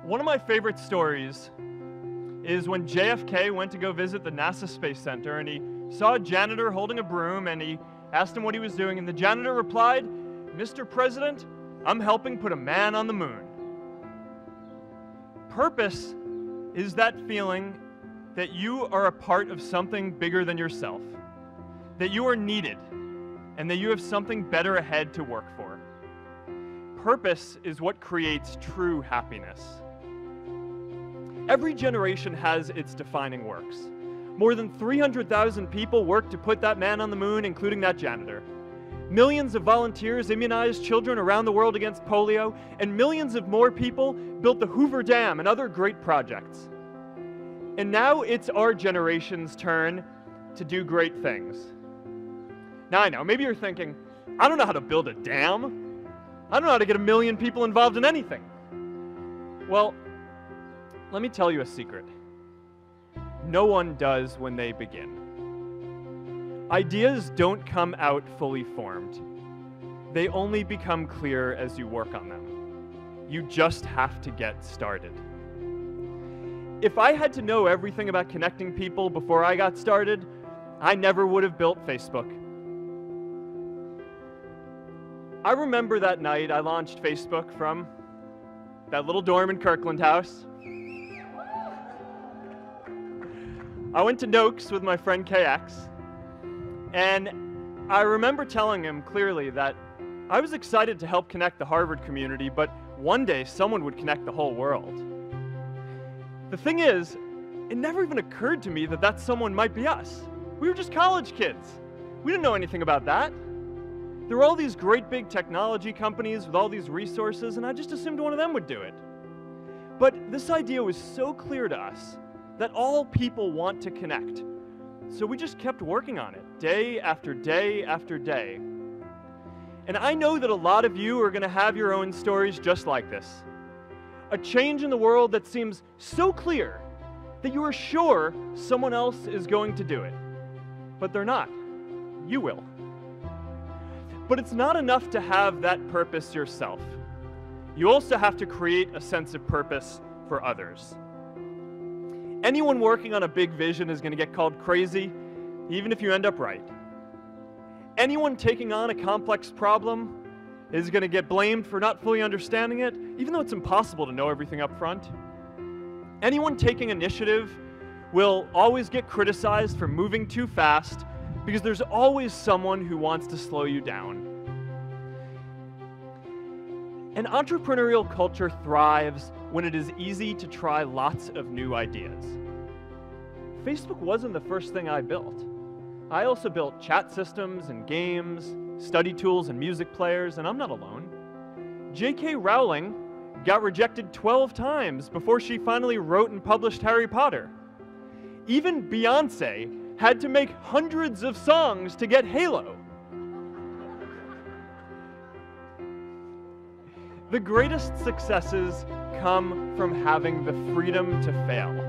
One of my favorite stories is when JFK went to go visit the NASA Space Center, and he saw a janitor holding a broom, and he asked him what he was doing, and the janitor replied, "Mr. President, I'm helping put a man on the moon." Purpose is that feeling that you are a part of something bigger than yourself, that you are needed, and that you have something better ahead to work for. Purpose is what creates true happiness. Every generation has its defining works. More than 300,000 people worked to put that man on the moon, including that janitor. Millions of volunteers immunized children around the world against polio, and millions of more people built the Hoover Dam and other great projects. And now it's our generation's turn to do great things. Now I know, maybe you're thinking, I don't know how to build a dam. I don't know how to get 1 million people involved in anything. Well, let me tell you a secret. No one does when they begin. Ideas don't come out fully formed. They only become clear as you work on them. You just have to get started. If I had to know everything about connecting people before I got started, I never would have built Facebook. I remember that night I launched Facebook from that little dorm in Kirkland House. I went to Noakes with my friend KX, and I remember telling him clearly that I was excited to help connect the Harvard community, but one day someone would connect the whole world. The thing is, it never even occurred to me that that someone might be us. We were just college kids. We didn't know anything about that. There were all these great big technology companies with all these resources, and I just assumed one of them would do it. But this idea was so clear to us that all people want to connect. So we just kept working on it, day after day after day. And I know that a lot of you are going to have your own stories just like this. A change in the world that seems so clear that you are sure someone else is going to do it. But they're not. You will. But it's not enough to have that purpose yourself. You also have to create a sense of purpose for others. Anyone working on a big vision is going to get called crazy, even if you end up right. Anyone taking on a complex problem is going to get blamed for not fully understanding it, even though it's impossible to know everything up front. Anyone taking initiative will always get criticized for moving too fast, because there's always someone who wants to slow you down. An entrepreneurial culture thrives when it is easy to try lots of new ideas. Facebook wasn't the first thing I built. I also built chat systems and games, study tools and music players, and I'm not alone. J.K. Rowling got rejected 12 times before she finally wrote and published Harry Potter. Even Beyoncé had to make hundreds of songs to get Halo. The greatest successes come from having the freedom to fail.